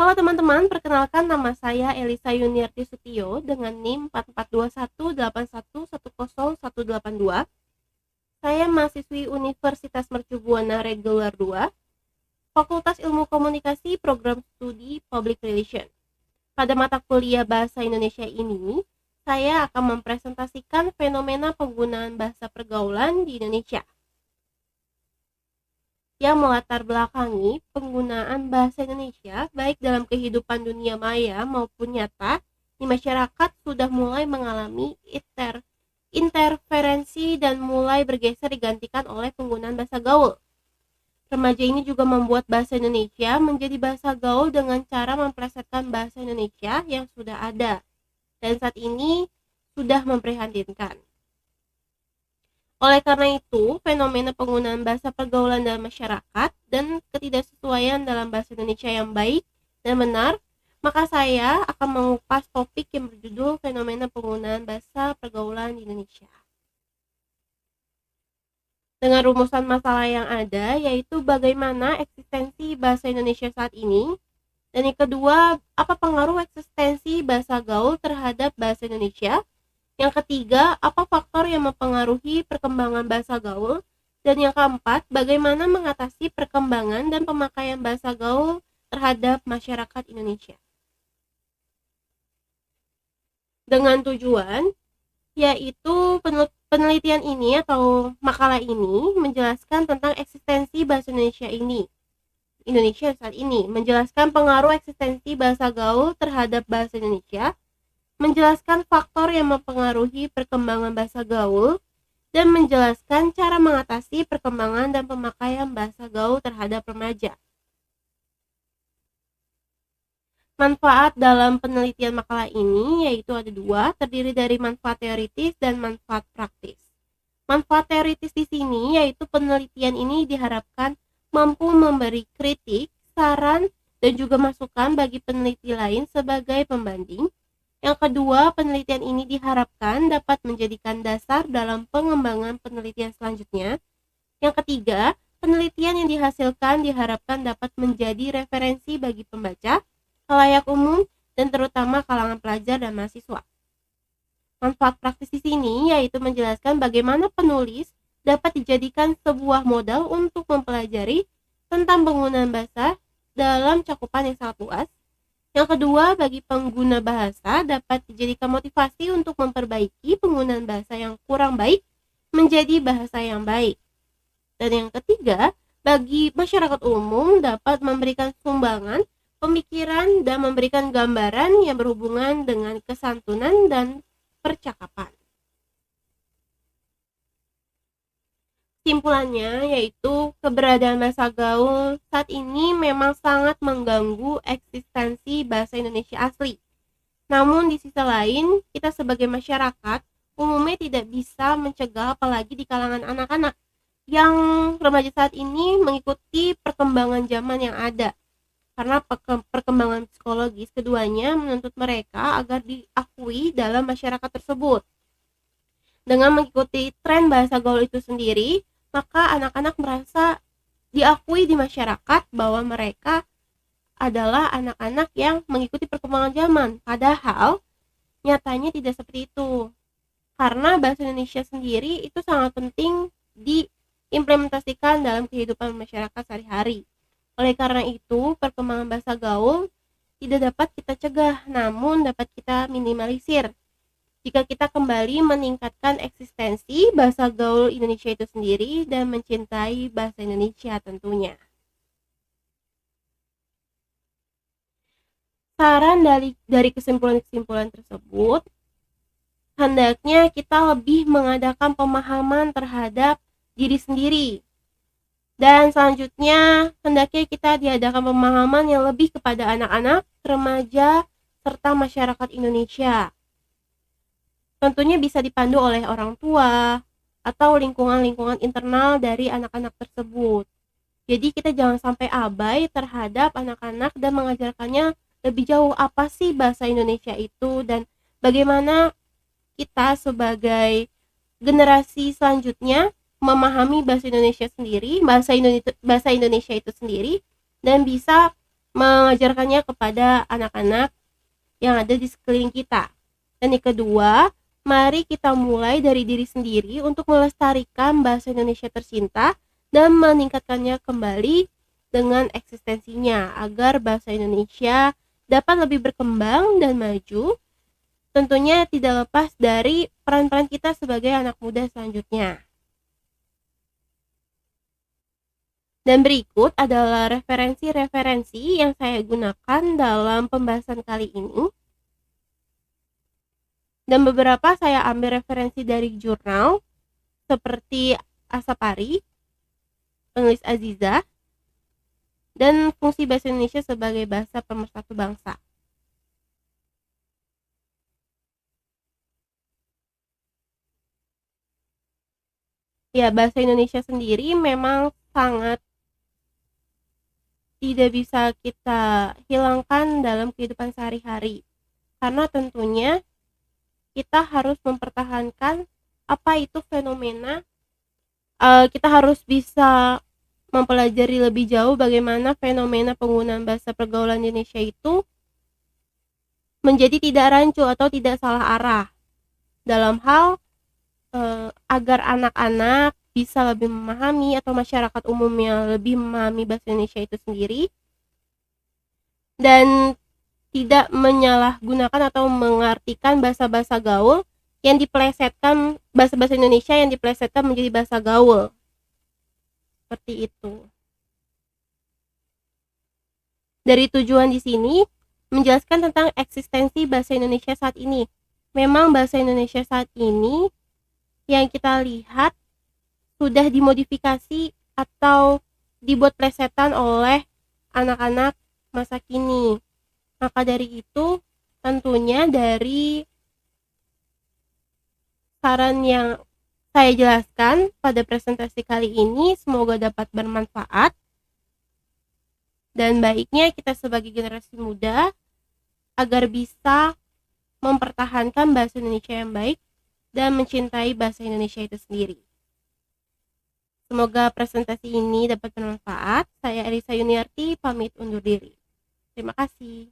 Halo teman-teman, perkenalkan nama saya Elisa Yuniarti Sutio dengan NIM 442181110182. Saya mahasiswi Universitas Mercu Buana Regular 2, Fakultas Ilmu Komunikasi, Program Studi Public Relation. Pada mata kuliah Bahasa Indonesia ini, saya akan mempresentasikan fenomena penggunaan bahasa pergaulan di Indonesia yang melatar belakangi penggunaan bahasa Indonesia baik dalam kehidupan dunia maya maupun nyata di masyarakat sudah mulai mengalami interferensi dan mulai bergeser digantikan oleh penggunaan bahasa gaul. Remaja ini juga membuat bahasa Indonesia menjadi bahasa gaul dengan cara memplesetkan bahasa Indonesia yang sudah ada dan saat ini sudah memprihatinkan. Oleh karena itu, fenomena penggunaan bahasa pergaulan dalam masyarakat dan ketidaksesuaian dalam bahasa Indonesia yang baik dan benar, maka saya akan mengupas topik yang berjudul fenomena penggunaan bahasa pergaulan di Indonesia. Dengan rumusan masalah yang ada, yaitu bagaimana eksistensi bahasa Indonesia saat ini, dan yang kedua, apa pengaruh eksistensi bahasa gaul terhadap bahasa Indonesia. Yang ketiga, apa faktor yang mempengaruhi perkembangan bahasa gaul? Dan yang keempat, bagaimana mengatasi perkembangan dan pemakaian bahasa gaul terhadap masyarakat Indonesia. Dengan tujuan, yaitu penelitian ini atau makalah ini menjelaskan tentang eksistensi bahasa Indonesia saat ini, menjelaskan pengaruh eksistensi bahasa gaul terhadap bahasa Indonesia, menjelaskan faktor yang mempengaruhi perkembangan bahasa gaul, dan menjelaskan cara mengatasi perkembangan dan pemakaian bahasa gaul terhadap remaja. Manfaat dalam penelitian makalah ini yaitu ada dua, terdiri dari manfaat teoritis dan manfaat praktis. Manfaat teoritis di sini yaitu penelitian ini diharapkan mampu memberi kritik, saran, dan juga masukan bagi peneliti lain sebagai pembanding. Yang kedua, penelitian ini diharapkan dapat menjadikan dasar dalam pengembangan penelitian selanjutnya. Yang ketiga, penelitian yang dihasilkan diharapkan dapat menjadi referensi bagi pembaca, khalayak umum, dan terutama kalangan pelajar dan mahasiswa. Manfaat praktis di sini yaitu menjelaskan bagaimana penulis dapat dijadikan sebuah modal untuk mempelajari tentang penggunaan bahasa dalam cakupan yang sangat luas. Yang kedua, bagi pengguna bahasa dapat dijadikan motivasi untuk memperbaiki penggunaan bahasa yang kurang baik menjadi bahasa yang baik. Dan yang ketiga, bagi masyarakat umum dapat memberikan sumbangan pemikiran dan memberikan gambaran yang berhubungan dengan kesantunan dan percakapan. Kesimpulannya yaitu keberadaan bahasa gaul saat ini memang sangat mengganggu eksistensi bahasa Indonesia asli. Namun di sisi lain, kita sebagai masyarakat umumnya tidak bisa mencegah, apalagi di kalangan anak-anak yang remaja saat ini mengikuti perkembangan zaman yang ada. Karena perkembangan psikologis keduanya menuntut mereka agar diakui dalam masyarakat tersebut. Dengan mengikuti tren bahasa gaul itu sendiri, maka anak-anak merasa diakui di masyarakat bahwa mereka adalah anak-anak yang mengikuti perkembangan zaman. Padahal nyatanya tidak seperti itu. Karena bahasa Indonesia sendiri itu sangat penting diimplementasikan dalam kehidupan masyarakat sehari-hari. Oleh karena itu, perkembangan bahasa gaul tidak dapat kita cegah, namun dapat kita minimalisir jika kita kembali meningkatkan eksistensi bahasa gaul Indonesia itu sendiri dan mencintai bahasa Indonesia tentunya. Saran dari kesimpulan-kesimpulan tersebut, hendaknya kita lebih mengadakan pemahaman terhadap diri sendiri. Dan selanjutnya, hendaknya kita diadakan pemahaman yang lebih kepada anak-anak, remaja, serta masyarakat Indonesia. Tentunya bisa dipandu oleh orang tua atau lingkungan-lingkungan internal dari anak-anak tersebut. Jadi kita jangan sampai abai terhadap anak-anak dan mengajarkannya lebih jauh apa sih bahasa Indonesia itu dan bagaimana kita sebagai generasi selanjutnya memahami bahasa Indonesia itu sendiri dan bisa mengajarkannya kepada anak-anak yang ada di sekeliling kita. Dan yang kedua, mari kita mulai dari diri sendiri untuk melestarikan bahasa Indonesia tercinta dan meningkatkannya kembali dengan eksistensinya agar bahasa Indonesia dapat lebih berkembang dan maju, tentunya tidak lepas dari peran-peran kita sebagai anak muda selanjutnya. Dan berikut adalah referensi-referensi yang saya gunakan dalam pembahasan kali ini. Dan beberapa saya ambil referensi dari jurnal seperti Asapari, penulis Aziza, dan fungsi bahasa Indonesia sebagai bahasa pemersatu bangsa. Ya, bahasa Indonesia sendiri memang sangat tidak bisa kita hilangkan dalam kehidupan sehari-hari. Karena tentunya kita harus mempertahankan apa itu fenomena, kita harus bisa mempelajari lebih jauh bagaimana fenomena penggunaan bahasa pergaulan Indonesia itu menjadi tidak rancu atau tidak salah arah dalam hal agar anak-anak bisa lebih memahami atau masyarakat umumnya lebih memahami bahasa Indonesia itu sendiri dan tidak menyalahgunakan atau mengartikan bahasa-bahasa gaul yang dipelesetkan, bahasa-bahasa Indonesia yang dipelesetkan menjadi bahasa gaul. Seperti itu. Dari tujuan di sini menjelaskan tentang eksistensi bahasa Indonesia saat ini. Memang bahasa Indonesia saat ini yang kita lihat sudah dimodifikasi atau dibuat plesetan oleh anak-anak masa kini. Maka dari itu, tentunya dari saran yang saya jelaskan pada presentasi kali ini semoga dapat bermanfaat. Dan baiknya kita sebagai generasi muda agar bisa mempertahankan bahasa Indonesia yang baik dan mencintai bahasa Indonesia itu sendiri. Semoga presentasi ini dapat bermanfaat. Saya Elisa Yuniarti, pamit undur diri. Terima kasih.